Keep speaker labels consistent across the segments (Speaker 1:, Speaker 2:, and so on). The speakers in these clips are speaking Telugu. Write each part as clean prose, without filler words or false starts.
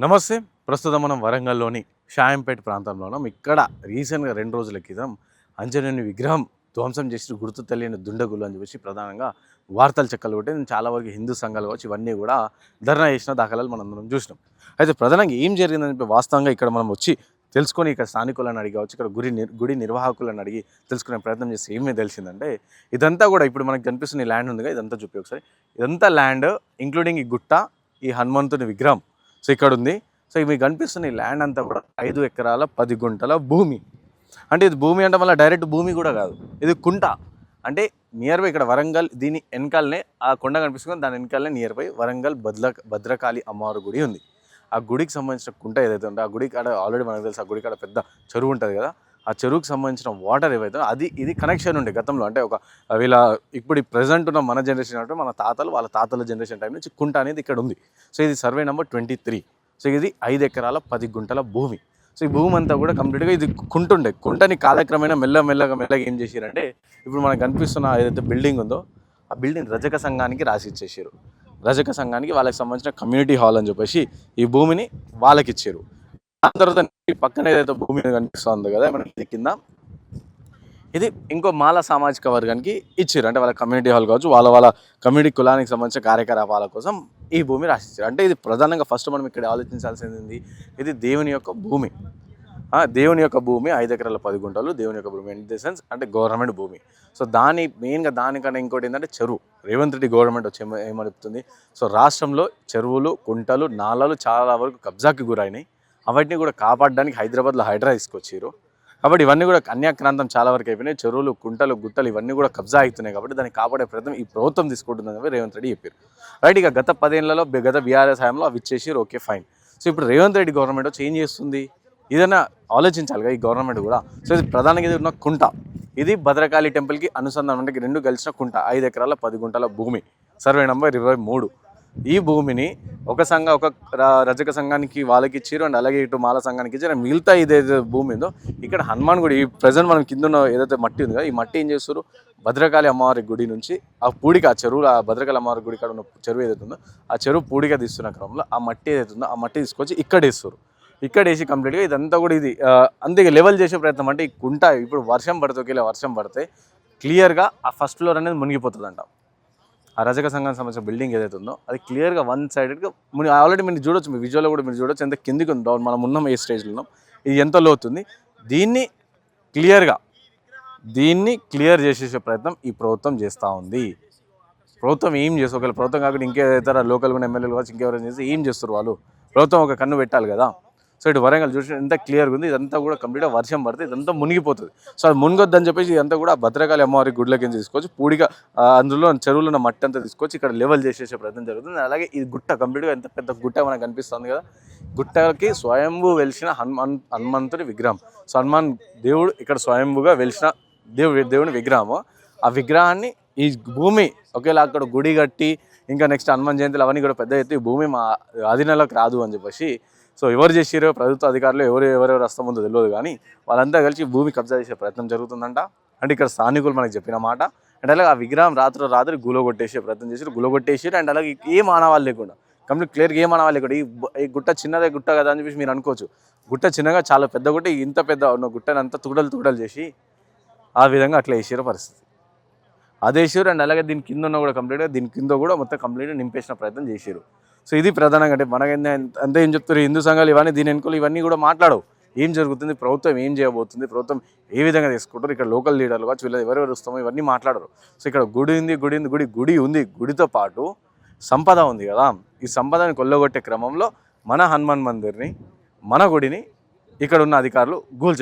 Speaker 1: నమస్తే. ప్రస్తుతం మనం వరంగల్‌లోని షాయంపేట ప్రాంతంలో ఉన్నాం. ఇక్కడ రీసెంట్‌గా 2 రోజుల క్రితం ఆంజనేయుని విగ్రహం ధ్వంసం చేసి గుర్తు తెలియని దుండగులు అని చెప్పేసి ప్రధానంగా వార్తలు చెక్కలు కొట్టాయి. చాలా వరకు హిందూ సంఘాలు కావచ్చు ఇవన్నీ కూడా ధర్నా చేసిన దాఖలాలు మనందరం చూసినాం. అయితే ప్రధానంగా ఏం జరిగిందని చెప్పి వాస్తవంగా ఇక్కడ మనం వచ్చి తెలుసుకొని ఇక్కడ స్థానికులను అడిగి కావచ్చు, ఇక్కడ గుడి నిర్వాహకులను అడిగి తెలుసుకునే ప్రయత్నం చేసి ఏమీ తెలిసిందంటే, ఇదంతా కూడా ఇప్పుడు మనకు కనిపిస్తున్న ఈ ల్యాండ్ ఉందిగా, ఇదంతా చూపి ఒకసారి. ఇదంతా ల్యాండ్ ఇంక్లూడింగ్ ఈ గుట్ట, ఈ హనుమంతుని విగ్రహం సో ఇక్కడ ఉంది. సో మీకు కనిపిస్తున్న ఈ ల్యాండ్ అంతా కూడా 5 ఎకరాల 10 గుంటల భూమి. అంటే ఇది భూమి అంటే మళ్ళీ డైరెక్ట్ భూమి కూడా కాదు, ఇది కుంట. అంటే నియర్ బై ఇక్కడ వరంగల్, దీని వెనకాలనే ఆ కొండ కనిపిస్తుంది, దాని వెనకాలనే నియర్ బై వరంగల్ భద్రకాళి అమ్మవారి గుడి ఉంది. ఆ గుడికి సంబంధించిన కుంట ఏదైతే ఉందో, ఆ గుడి కాడ ఆల్రెడీ మనకు తెలుసు, ఆ గుడి కాడ పెద్ద చెరువు ఉంటుంది కదా, ఆ చెరువుకి సంబంధించిన వాటర్ ఏవైతే అది ఇది కనెక్షన్ ఉండే గతంలో. అంటే ఒక వీళ్ళ ఇప్పుడు ప్రజెంట్ ఉన్న మన జనరేషన్ అంటే మన తాతలు వాళ్ళ తాతల జనరేషన్ టైం నుంచి కుంట అనేది ఇక్కడ ఉంది. సో ఇది సర్వే నెంబర్ 23. సో ఇది 5 ఎకరాల 10 గుంటల భూమి. సో ఈ భూమి అంతా కూడా కంప్లీట్గా ఇది కుంటుండే. కుంటని కాలక్రమేణా మెల్లగా ఏం చేశారంటే, ఇప్పుడు మనకు కనిపిస్తున్న ఏదైతే బిల్డింగ్ ఉందో ఆ బిల్డింగ్ రజక సంఘానికి రాసి ఇచ్చేసారు. రజక సంఘానికి వాళ్ళకి సంబంధించిన కమ్యూనిటీ హాల్ అని చెప్పేసి ఈ భూమిని వాళ్ళకి ఇచ్చారు. దాని తర్వాత పక్కన ఏదైతే భూమి కనిపిస్తుంది కదా మనకి కింద, ఇది ఇంకో మాల సామాజిక వర్గానికి ఇచ్చారు. అంటే వాళ్ళ కమ్యూనిటీ హాల్ కావచ్చు, వాళ్ళ కమ్యూనిటీ కులానికి సంబంధించిన కార్యకలాపాల కోసం ఈ భూమి రాసిచ్చారు. అంటే ఇది ప్రధానంగా ఫస్ట్ మనం ఇక్కడ ఆలోచించాల్సింది, ఇది దేవుని యొక్క భూమి. దేవుని యొక్క భూమి 5 ఎకరాల 10 గుంటలు దేవుని యొక్క భూమి. ఇన్ ది సెన్స్ అంటే గవర్నమెంట్ భూమి. సో మెయిన్గా దానికన్నా ఇంకోటి ఏంటంటే చెరువు. రేవంత్ రెడ్డి గవర్నమెంట్ వచ్చి ఏమడుపుతుంది, సో రాష్ట్రంలో చెరువులు, కుంటలు, నాలాలు చాలా వరకు కబ్జాకి గురైనాయి. అవన్నీ కూడా కాపాడడానికి హైదరాబాద్లో హైడ్రా తీసుకొచ్చారు. కాబట్టి ఇవన్నీ కూడా అన్యాక్రాంతం చాలా వరకు అయిపోయినాయి. చెరువులు, కుంటలు, గుట్టలు ఇవన్నీ కూడా కబ్జా అవుతున్నాయి. కాబట్టి దాన్ని కాపాడే ప్రయత్నం ఈ ప్రభుత్వం తీసుకుంటుందని రేవంత్ రెడ్డి చెప్పారు. రైట్. ఇక గత 10 ఏళ్లలో గత బీఆర్ఎస్ హయాంలో అవి ఇచ్చేసారు, ఓకే ఫైన్. సో ఇప్పుడు రేవంత్ రెడ్డి గవర్నమెంట్ వచ్చి ఏం చేస్తుంది, ఏదైనా ఆలోచించాలిగా ఈ గవర్నమెంట్ కూడా. సో ఇది ప్రధానంగా ఇది ఉన్న కుంట, ఇది భద్రకాళి టెంపుల్కి అనుసంధానం, అంటే 2 కలిసిన కుంట, 5 ఎకరాల 10 గుంటల భూమి, సర్వే నంబర్ 23. ఈ భూమిని ఒక రజక సంఘానికి వాళ్ళకి ఇచ్చారు, అండ్ అలాగే ఇటు మాల సంఘానికి ఇచ్చారు. మిగతా ఇదేదో భూమి ఉందో ఇక్కడ హనుమాన్ గుడి, ఈ ప్రజెంట్ మనం కింద ఉన్న ఏదైతే మట్టి ఉంది కదా, ఈ మట్టి ఏం చేస్తారు, భద్రకాళి అమ్మవారి గుడి నుంచి ఆ పూడిక, ఆ చెరువు, ఆ భద్రకాళి అమ్మవారి గుడి కాడ ఉన్న చెరువు ఏదైతే ఉందో ఆ చెరువు పూడిక తీస్తున్న క్రమంలో ఆ మట్టి ఏదైతే ఉందో ఆ మట్టి తీసుకొచ్చి ఇక్కడ వేస్తారు. ఇక్కడ వేసి కంప్లీట్గా ఇదంతా కూడా ఇది అంతే లెవెల్ చేసే ప్రయత్నం. అంటే ఈ కుంట ఇప్పుడు వర్షం పడితే, ఒకేలా వర్షం పడితే క్లియర్గా ఆ ఫస్ట్ ఫ్లోర్ అనేది మునిగిపోతుందంట. ఆ రజక సంఘానికి సంబంధించిన బిల్డింగ్ ఏదైతే ఉందో అది క్లియర్గా వన్ సైడెడ్గా ఆల్రెడీ మీరు చూడొచ్చు, మీ విజువల్లో కూడా మీరు చూడొచ్చు ఎంత కిందికి ఉంది. డౌన్ మనం ఉన్నాం ఏ స్టేజ్లో ఉన్నాం, ఇది ఎంత లోతుంది. దీన్ని క్లియర్ చేసేసే ప్రయత్నం ఈ ప్రభుత్వం చేస్తూ ఉంది. ప్రభుత్వం ఏం చేస్తారు, ఒకవేళ ప్రభుత్వం కాకుండా ఇంకేదైతే లోకల్గా ఉన్న ఎమ్మెల్యేలు కావచ్చు ఇంకెవరైనా చేస్తే ఏం చేస్తారు వాళ్ళు, ప్రభుత్వం ఒక కన్ను పెట్టాలి కదా. సో ఇటు వరంగల్ చూసి ఎంత క్లియర్గా ఉంది, ఇదంతా కూడా కంప్లీట్గా వర్షం పడితే ఇదంతా మునిగిపోతుంది. సో అది మునిగొద్దని చెప్పేసి ఇదంతా కూడా భద్రకాళి అమ్మవారి గుడ్ల కింద తీసుకొచ్చి పూడిగా అందులో చెరువులో ఉన్న మట్టి అంతా తీసుకొచ్చి ఇక్కడ లెవెల్ చేసేసే ప్రయత్నం జరుగుతుంది. అలాగే ఈ గుట్ట కంప్లీట్గా ఎంత పెద్ద గుట్ట మనకు కనిపిస్తుంది కదా, గుట్టకి స్వయంభూ వెలిసిన హనుమంతుడి విగ్రహం. సో హనుమాన్ దేవుడు ఇక్కడ స్వయంభూగా వెలిసిన దేవుని విగ్రహము. ఆ విగ్రహాన్ని ఈ భూమి ఒకేలా అక్కడ గుడి కట్టి ఇంకా నెక్స్ట్ హనుమాన్ జయంతులు అవన్నీ కూడా పెద్ద ఎత్తి ఈ భూమి మా ఆధీనంలోకి రాదు అని చెప్పేసి, సో ఎవరు చేసారో ప్రభుత్వ అధికారులు ఎవరెవరు వస్తాం ముందో తెలియదు, కానీ వాళ్ళంతా కలిసి భూమి కబ్జా చేసే ప్రయత్నం జరుగుతుందంట. అంటే ఇక్కడ స్థానికులు మనకు చెప్పిన మాట. అండ్ అలాగే ఆ విగ్రహం రాత్రి గులగొట్టేసే ప్రయత్నం చేసారు, గులగొట్టేసారు. అండ్ అలాగే ఏం ఆనవాళ్ళు లేకుండా, కంప్లీట్ క్లియర్గా ఏం ఆనవాళ్ళు లేకుండా, ఈ గుట్ట చిన్నదే గుట్ట కదా అని చెప్పేసి మీరు అనుకోవచ్చు. గుట్ట చిన్నగా చాలా పెద్ద గుట్ట, ఇంత పెద్ద ఉన్న గుట్టని అంతా తుడలు చేసి ఆ విధంగా అట్లా వేసారు పరిస్థితి. అదే వేసారు. అండ్ అలాగే దీని కింద ఉన్న కూడా కంప్లీట్గా దీని కింద కూడా మొత్తం కంప్లీట్గా నింపేసిన ప్రయత్నం చేశారు. సో ఇది ప్రధానంగా. అంటే మనకైతే అంతే ఏం చెప్తారు హిందూ సంఘాలు ఇవన్నీ, దీని వెనుకలు ఇవన్నీ కూడా మాట్లాడవు. ఏం జరుగుతుంది, ప్రభుత్వం ఏం చేయబోతుంది, ప్రభుత్వం ఏ విధంగా తీసుకుంటారు, ఇక్కడ లోకల్ లీడర్లు కావచ్చు వీళ్ళు ఎవరెవరు వస్తామో ఇవన్నీ మాట్లాడరు. సో ఇక్కడ గుడి ఉంది, గుడితో పాటు సంపద ఉంది కదా, ఈ సంపదని కొల్లగొట్టే క్రమంలో మన హనుమాన్ మందిర్ని, మన గుడిని ఇక్కడ ఉన్న అధికారులు గూల్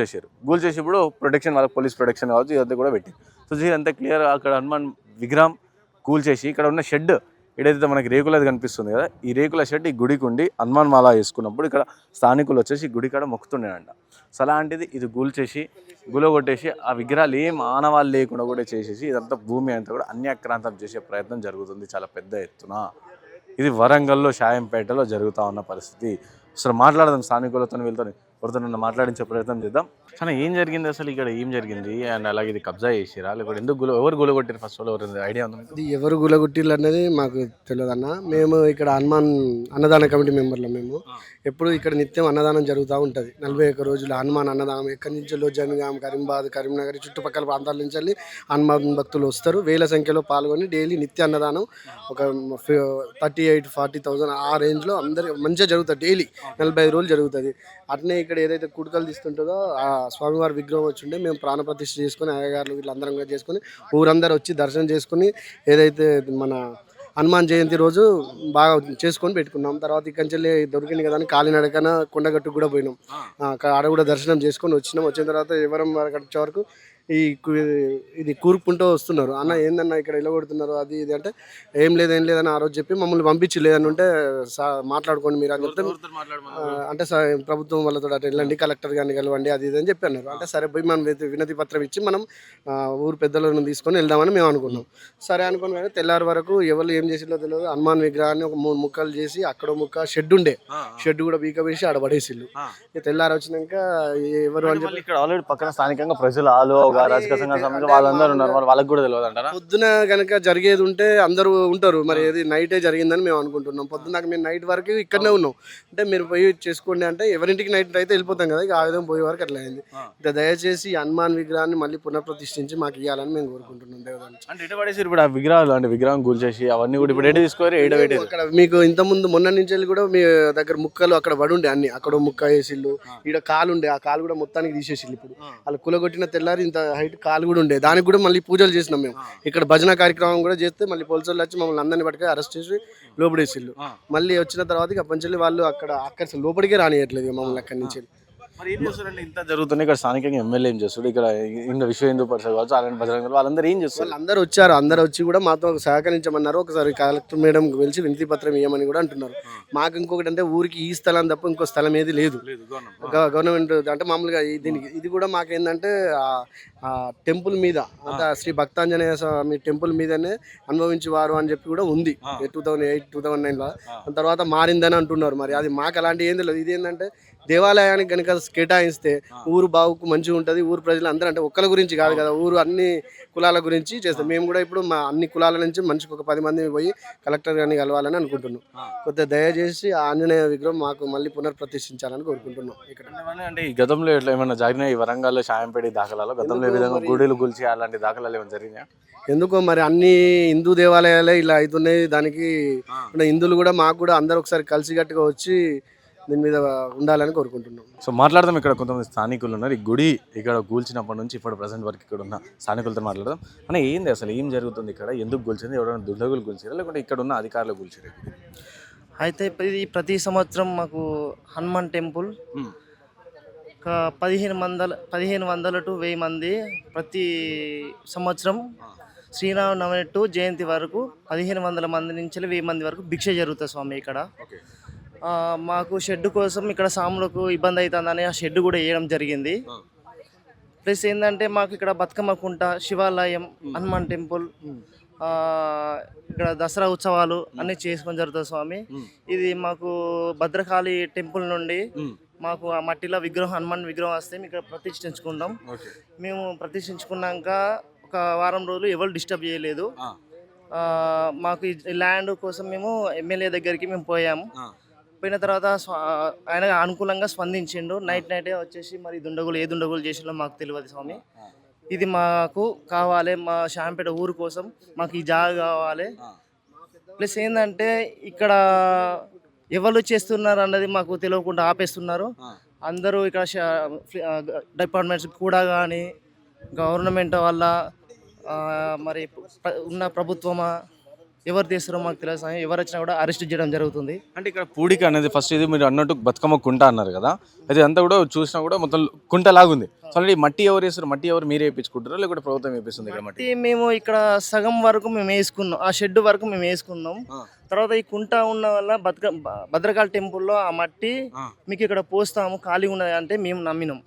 Speaker 1: చేసేప్పుడు ప్రొటెక్షన్, వాళ్ళకి పోలీస్ ప్రొటెక్షన్ కావచ్చు ఇదంతా కూడా పెట్టి, సో అంతా క్లియర్. అక్కడ హనుమాన్ విగ్రహం చేసి ఇక్కడ ఉన్న షెడ్ ఏదైతే మనకి రేకులది కనిపిస్తుంది కదా, ఈ రేకుల షెడ్ ఈ గుడికి ఉండి హనుమాన్ మాల వేసుకున్నప్పుడు ఇక్కడ స్థానికులు వచ్చేసి గుడి కాడ మొక్కుతుండేనంట. సో అలాంటిది ఇది గులగొట్టేసి ఆ విగ్రహాలు ఏం ఆనవాళ్ళు లేకుండా కూడా చేసేసి ఇదంతా భూమి అంతా కూడా అన్యాక్రాంతం చేసే ప్రయత్నం జరుగుతుంది చాలా పెద్ద ఎత్తున. ఇది వరంగల్లో షాయంపేటలో జరుగుతూ ఉన్న పరిస్థితి. అసలు మాట్లాడదాం స్థానికులతో, వెళ్తాను. ఎవరితో మాట్లాడించే ప్రయత్నం చేద్దాం. కానీ ఏం జరిగింది అసలు ఇక్కడ, ఏం జరిగింది అండ్ అలాగే ఇది కబ్జా చేసిరా లేకపోతే ఎందుకు ఎవరు గులగొట్టారు ఫస్ట్ ఆల్, ఎవరు ఐడియా ఉందా మీకు?
Speaker 2: ఇది ఎవరు గులగొట్టిల్లు అనేది మాకు తెలియదు అన్న. మేము ఇక్కడ హనుమాన్ అన్నదాన కమిటీ మెంబర్లు. మేము ఎప్పుడు ఇక్కడ నిత్యం అన్నదానం జరుగుతూ ఉంటుంది. 41 రోజులు హనుమాన్ అన్నదానం ఎక్కడి నుంచో జనగాం, కరీంబాద్, కరీంనగర్ చుట్టుపక్కల ప్రాంతాల నుంచి వెళ్ళి హనుమాన్ భక్తులు వస్తారు. వేల సంఖ్యలో పాల్గొని డైలీ నిత్య అన్నదానం ఒక 38-40,000 ఆ రేంజ్లో అందరి మంచిగా జరుగుతుంది. డైలీ 45 రోజులు జరుగుతుంది. అట్నే ఇక్కడ ఏదైతే కుడకలు తీస్తుంటుందో ఆ స్వామివారి విగ్రహం వచ్చిండే మేము ప్రాణప్రతిష్ఠ చేసుకుని అయ్యగారులు వీళ్ళందరం కూడా చేసుకుని ఊరందరూ వచ్చి దర్శనం చేసుకుని ఏదైతే మన హనుమాన్ జయంతి రోజు బాగా చేసుకొని పెట్టుకున్నాం. తర్వాత ఇక్కడి నుంచి దొరికింది కదా అని కాలినడకన కొండగట్టుకు కూడా పోయినాం. ఆడ కూడా దర్శనం చేసుకొని వచ్చినాం. వచ్చిన తర్వాత ఎవరం వచ్చే వరకు ఇది కూరుకుంటూ వస్తున్నారు. అన్న ఏందన్నా ఇక్కడ ఇలా కొడుతున్నారు అది ఇది అంటే ఏం లేదని ఆ రోజు చెప్పి మమ్మల్ని పంపించి లేదని ఉంటే మాట్లాడుకోండి మీరు అని చెప్తే అంటే ప్రభుత్వం వాళ్ళతో అటు వెళ్ళండి, కలెక్టర్ గారిని కలవండి అది ఇది అని చెప్పి అన్నారు. అంటే సరే పోయి మనం వినతి పత్రం ఇచ్చి మనం ఊరు పెద్దలను తీసుకొని వెళ్దామని మేము అనుకున్నాం. సరే అనుకుని కానీ తెల్లారి వరకు ఎవరు ఏం చేసిందో తెలియదు. హనుమాన్ విగ్రహాన్ని ఒక 3 ముక్కలు చేసి అక్కడ ముక్క షెడ్ ఉండే, షెడ్ కూడా బీక వేసి ఆడ పడేసిళ్ళు. తెల్లారి వచ్చినాక ఎవరు అని చెప్పి
Speaker 1: ఇక్కడ ఆల్రెడీ పక్కన స్థానికంగా ప్రజలు రాజకీయ సంఘ వాళ్ళందరూ ఉన్నారు, వాళ్ళకి కూడా తెలియదు అంటారా?
Speaker 2: పొద్దున కనుక జరిగేది ఉంటే అందరూ ఉంటారు. మరి ఏది నైటే జరిగిందని మేము అనుకుంటున్నాం. పొద్దున్న మేము నైట్ వరకు ఇక్కడనే ఉన్నాం. అంటే మీరు పోయి చేసుకోండి అంటే ఎవరింటికి నైట్ అయితే వెళ్ళిపోతాం కదా, ఇక ఆ విధంగా పోయే వరకు అట్లా అయింది. దయచేసి హనుమాన్ విగ్రహాన్ని మళ్ళీ పునఃప్రతిష్ఠించి మాకు ఇవ్వాలని మేము కోరుకుంటున్నాం. దేవదాన్ని
Speaker 1: అంటే ఎటు పడేసి ఇప్పుడు ఆ విగ్రహాలు అంటే విగ్రహం కూల్చేసి అవన్నీ కూడా ఇప్పుడు ఎటు తీసుకోవాలి
Speaker 2: అక్కడ మీకు ఇంతకుముందు మొన్న నుంచి వెళ్ళి కూడా మీ దగ్గర ముక్కలు అక్కడ పడుండే అన్ని అక్కడ ముక్క వేసిళ్ళు. ఇక్కడ కాలు ఉండే ఆ కాలు కూడా మొత్తానికి తీసేసిళ్ళు. ఇప్పుడు వాళ్ళు కులగొట్టిన తెల్లారి ఇంత హైట్ కాలు కూడా ఉండే, దానికి కూడా మళ్ళీ పూజలు చేసినాం మేము. ఇక్కడ భజన కార్యక్రమం కూడా చేస్తే మళ్ళీ పోలీసులు వచ్చి మమ్మల్ని అందరినీ పట్టుకొని అరెస్ట్ చేసి లోపడేసిళ్ళు. మళ్ళీ వచ్చిన తర్వాత ఇక పంచల్లి వాళ్ళు అక్కడ లోపలికే రానియట్లేదు మమ్మల్ని అక్కడి నుంచి.
Speaker 1: మరి ఏం చేస్తారంటే ఇంత జరుగుతుంది ఇక్కడ స్థానికంగా ఎమ్మెల్యే ఏం చేస్తాడు, ఇక్కడ విశ్వ హిందూ పరిషత్ కావచ్చు అలాంటి బజరంగ వాళ్ళందరూ ఏం చేస్తారు?
Speaker 2: వాళ్ళందరూ వచ్చారు, అందరూ వచ్చి కూడా మాతో సహకరించమన్నారు. ఒకసారి కలెక్టర్ మేడం పిలిచి వినతి పత్రం ఇవ్వమని కూడా అంటున్నారు. మాకు ఇంకొకటి అంటే ఊరికి ఈ స్థలం తప్ప ఇంకో స్థలం ఏది లేదు గవర్నమెంట్ అంటే మామూలుగా దీనికి. ఇది కూడా మాకేందంటే టెంపుల్ మీద అంటే శ్రీ భక్తాంజనేయ స్వామి టెంపుల్ మీదనే అనుభవించేవారు అని చెప్పి కూడా ఉంది 2008-2009లో. తర్వాత మారిందని అంటున్నారు. మరి అది మాకు అలాంటి ఏం తెలియదు. ఇది ఏంటంటే దేవాలయానికి కనుక కేటాయిస్తే ఊరు బావుకు మంచిగా ఉంటుంది. ఊరు ప్రజలు అందరూ అంటే ఒక్కల గురించి కాదు కదా, ఊరు అన్ని కులాల గురించి చేస్తాం. మేము కూడా ఇప్పుడు మా అన్ని కులాల నుంచి మనిషికి ఒక 10 మంది పోయి కలెక్టర్ గారిని కలవాలని అనుకుంటున్నాం. కొద్దిగా దయచేసి ఆంజనేయ విగ్రహం మాకు మళ్ళీ పునఃప్రతిష్ఠించాలని కోరుకుంటున్నాం. ఇక్కడ
Speaker 1: అంటే ఈ గతంలో ఎట్లా ఏమైనా జరిగినా ఈ వరంగల్లో షాయంపేట దాఖలాలో గతంలో ఏ విధంగా గుడిలు గుల్చి అలాంటి దాఖలాలు ఏమైనా జరిగినాయా?
Speaker 2: ఎందుకో మరి అన్ని హిందూ దేవాలయాలే ఇలా అవుతున్నాయి. దానికి హిందువులు కూడా మాకు కూడా అందరూ ఒకసారి కలిసికట్టుగా వచ్చి దీని మీద ఉండాలని కోరుకుంటున్నాం.
Speaker 1: సో మాట్లాడదాం. ఇక్కడ కొంతమంది స్థానికులు ఉన్నారు. ఈ గుడి ఇక్కడ కూల్చినప్పటి నుంచి ఇప్పుడు ప్రజెంట్ వరకు ఇక్కడ ఉన్న స్థానికులతో మాట్లాడదాం. అంటే ఏంది అసలు ఏం జరుగుతుంది ఇక్కడ, ఎందుకు కూల్చింది, ఎవరైనా దుండగులు కూల్చారా లేకుంటే ఇక్కడ ఉన్న అధికారులు కూల్చారు?
Speaker 3: అయితే ఇది ప్రతి సంవత్సరం మాకు హనుమాన్ టెంపుల్ 1500 to 1000 మంది ప్రతి సంవత్సరం శ్రీరామనవమి టు జయంతి వరకు 1500 మంది నుంచి 1000 మంది వరకు భిక్ష జరుగుతుంది స్వామి ఇక్కడ. మాకు షెడ్ కోసం ఇక్కడ సాములకు ఇబ్బంది అవుతుందని ఆ షెడ్ కూడా వేయడం జరిగింది. ప్లస్ ఏంటంటే మాకు ఇక్కడ బతుకమ్మ కుంట, శివాలయం, హనుమాన్ టెంపుల్, ఇక్కడ దసరా ఉత్సవాలు అన్నీ చేసుకొని జరుగుతుంది స్వామి. ఇది మాకు భద్రకాళి టెంపుల్ నుండి మాకు ఆ మట్టిలో విగ్రహం హనుమాన్ విగ్రహం వస్తే మేము ఇక్కడ ప్రతిష్ఠించుకుంటాం. మేము ప్రతిష్ఠించుకున్నాక ఒక వారం రోజులు ఎవరు డిస్టర్బ్ చేయలేదు. మాకు ఈ ల్యాండ్ కోసం మేము ఎమ్మెల్యే దగ్గరికి మేము పోయాము. పోయిన తర్వాత ఆయన అనుకూలంగా స్పందించిండు. నైటే వచ్చేసి మరి ఏ దుండగులు చేసిండో మాకు తెలియదు స్వామి. ఇది మాకు కావాలి, మా షాంపేట ఊరు కోసం మాకు ఈ జాగా కావాలి. ప్లస్ ఏంటంటే ఇక్కడ ఎవరు చేస్తున్నారు అన్నది మాకు తెలియకుండా ఆపేస్తున్నారు. అందరూ ఇక్కడ డిపార్ట్మెంట్స్ కూడా కానీ గవర్నమెంట్ వల్ల మరి ఉన్న ప్రభుత్వమా ఎవరు తీస్తారో మాకు తెలియదు. ఎవరు వచ్చినా కూడా అరెస్ట్ చేయడం జరుగుతుంది.
Speaker 1: అంటే ఇక్కడ పూడిక అనేది ఫస్ట్ ఇది మీరు అన్నట్టు బతుకమ్మ కుంట అన్నారు కదా, అది అంతా కూడా చూసినా కూడా మొత్తం కుంట లాగుంది. సో ఈ మట్టి ఎవరు వేస్తారు? మట్టి ఎవరు మీరే వేయించుకుంటారో లేకపోతే ప్రభుత్వం వేపిస్తుంది? ఇక్కడ మట్టి
Speaker 3: మేము ఇక్కడ సగం వరకు మేము వేసుకున్నాం, ఆ షెడ్ వరకు మేము వేసుకున్నాం. తర్వాత ఈ కుంట ఉన్న వల్ల భద్రకాళి టెంపుల్లో ఆ మట్టి మీకు ఇక్కడ పోస్తాము ఖాళీ ఉన్నది అంటే మేము నమ్మినాం.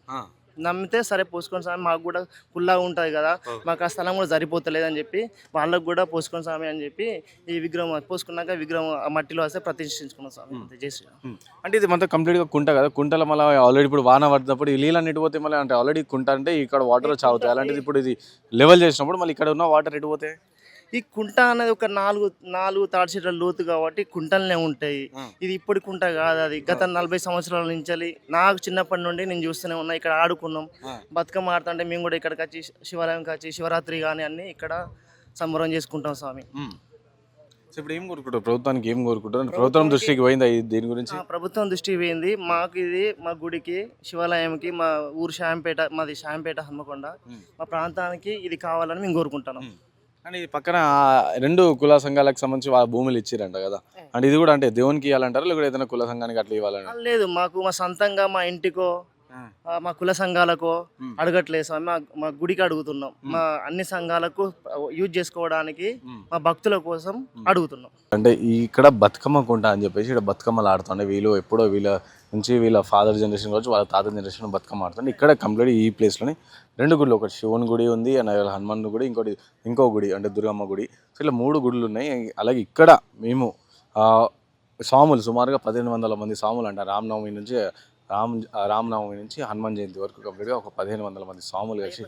Speaker 3: నమ్మితే సరే పోసుకోండి స్వామి, మాకు కూడా కుల్లాగా ఉంటుంది కదా, మాకు ఆ స్థలం కూడా సరిపోతలేదు అని చెప్పి వాళ్ళకు కూడా పోసుకోండి స్వామి అని చెప్పి ఈ విగ్రహం పోసుకున్నాక విగ్రహం ఆ మట్టిలో వస్తే ప్రతిష్ఠించుకున్నాం స్వామి. అంతే, జై శ్రీరామ్.
Speaker 1: అంటే ఇది మొత్తం కంప్లీట్గా కుంట కదా, కుంటలో మళ్ళీ ఆల్రెడీ ఇప్పుడు వాన పడుతున్నప్పుడు ఈ నీళ్ళని ఎటుపోతే మళ్ళీ అంటే ఆల్రెడీ కుంట అంటే ఇక్కడ వాటర్ చావుతాయి, అలాంటిది ఇప్పుడు ఇది లెవెల్ చేసినప్పుడు మళ్ళీ ఇక్కడ ఉన్న వాటర్ ఎటుపోతాయి?
Speaker 3: ఈ కుంట అనేది ఒక నాలుగు తాడి చెట్ల లోతు కాబట్టి కుంటలనే ఉంటాయి. ఇది ఇప్పుడు కుంట కాదు, అది గత 40 సంవత్సరాల నుంచి నాకు చిన్నప్పటి నుండి నేను చూస్తూనే ఉన్నా. ఇక్కడ ఆడుకున్నాం, బతుకమ్మ ఆడుతుంటే మేము కూడా ఇక్కడికి వచ్చి శివాలయంకి వచ్చి శివరాత్రి కానీ అన్ని ఇక్కడ సంబరం చేసుకుంటాం స్వామి.
Speaker 1: సో ఇప్పుడు ఏం కోరుకుంటారు, ప్రభుత్వానికి ఏం కోరుకుంటారు? ప్రభుత్వం దృష్టికి పోయిందా దీని గురించి?
Speaker 3: ప్రభుత్వం దృష్టికి పోయింది. మాకు ఇది మా గుడికి శివాలయంకి మా ఊరు షాంపేట, మాది షాంపేట హన్మకొండ, మా ప్రాంతానికి ఇది కావాలని మేము కోరుకుంటున్నాం.
Speaker 1: కానీ ఇది పక్కన 2 కుల సంఘాలకు సంబంధించి వాళ్ళ భూములు ఇచ్చిరంట కదా, అంటే ఇది కూడా అంటే దేవునికి ఇవ్వాలంటారా లేకపోతే ఏదైనా కుల సంఘానికి అట్లా ఇవ్వాలని?
Speaker 3: లేదు, మాకు మా సొంతంగా మా ఇంటికో మా కుల సంఘాలకు అడగట్లేదు స్వామి, మా గుడికి అడుగుతున్నాం. మా అన్ని సంఘాలకు యూజ్ చేసుకోవడానికి మా భక్తుల కోసం అడుగుతున్నాం.
Speaker 1: అంటే ఇక్కడ బతుకమ్మ కుంట అని చెప్పేసి ఇక్కడ బతుకమ్మలు ఆడుతుండే వీళ్ళు ఎప్పుడో వీళ్ళ నుంచి వీళ్ళ ఫాదర్ జనరేషన్ కావచ్చు వాళ్ళ తాత జనరేషన్ బతుకమ్మ ఆడుతుండే. ఇక్కడ కంప్లీట్ ఈ ప్లేస్లోని 2 గుడులు, ఒకటి శివుని గుడి ఉంది అండ్ హనుమాన్ గుడి, ఇంకో గుడి అంటే దుర్గమ్మ గుడి. సో ఇలా 3 గుడులు ఉన్నాయి. అలాగే ఇక్కడ మేము స్వాములు సుమారుగా 1500 మంది స్వాములు అంట. రామనవమి నుంచి హనుమాన్ జయంతి వరకు కంప్లీట్గా ఒక 1500 మంది స్వాములు కలిసి,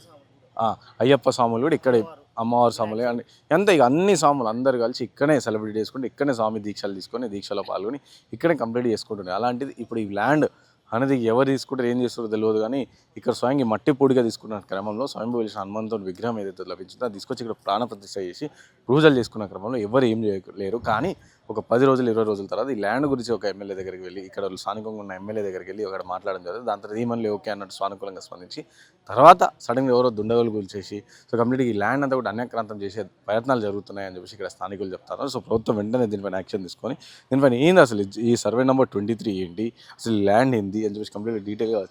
Speaker 1: అయ్యప్ప స్వాములు కూడా ఇక్కడే, అమ్మవారి స్వాములు అండ్ ఎంత ఇక అన్ని స్వాములు అందరు కలిసి ఇక్కడే సెలబ్రేట్ చేసుకుంటే ఇక్కడే స్వామి దీక్షలు తీసుకొని దీక్షలో పాల్గొని ఇక్కడే కంప్లీట్ చేసుకుంటున్నాయి. అలాంటిది ఇప్పుడు ఈ ల్యాండ్ అనేది ఎవరు తీసుకుంటారు ఏం చేస్తారో తెలియదు, కానీ ఇక్కడ స్వయంగా మట్టి పొడిగా తీసుకున్న క్రమంలో స్వయం వెలిసిన హనుమంతుని విగ్రహం ఏదైతే లభించిందో అది తీసుకొచ్చి ఇక్కడ ప్రాణప్రతిష్ఠ చేసి పూజలు చేసుకున్న క్రమంలో ఎవరు ఏం చేయలేరు. కానీ ఒక 10 రోజులు 20 రోజుల తర్వాత ఈ ల్యాండ్ గురించి ఒక ఎమ్మెల్యే దగ్గరికి వెళ్ళి, ఇక్కడ స్థానికంగా ఉన్న ఎమ్మెల్యే దగ్గరికి వెళ్ళి ఒకటి మాట్లాడడం జరిగింది. దాని తర్వాత ఏమని ఓకే అన్నట్టు సానుకూలంగా స్పందించి తర్వాత సడన్గా ఎవరో దుండగులు కూల్చేసి సో కంప్లీట్గా ఈ ల్యాండ్ అంతా కూడా అన్యాక్రాంతం చేసే ప్రయత్నాలు జరుగుతున్నాయని చెప్పేసి ఇక్కడ స్థానికులు చెప్తారు. సో ప్రభుత్వం వెంటనే దీనిపైన యాక్షన్ తీసుకొని దీనిపైన ఏంది అసలు ఈ సర్వే నెంబర్ 23 ఏంటి, అసలు ఈ ల్యాండ్ ఏంది అని చెప్పేసి కంప్లీట్గా డీటెయిల్గా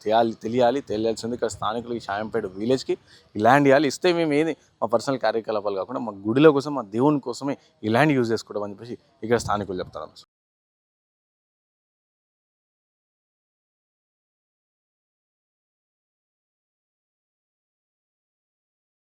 Speaker 1: తెలియాల్సింది. ఇక్కడ స్థానికులకి షాయంపేట విలేజ్కి ఈ ల్యాండ్ ఇవ్వాలి. ఇస్తే మేము ఏది మా పర్సనల్ కార్యకలాపాలు కాకుండా మా గుడిలో కోసం మా దేవుని కోసమే ఈ ల్యాండ్ యూజ్ చేసుకోవడం అని చెప్పేసి ఇక్కడ స్థానికులు చెప్తారు.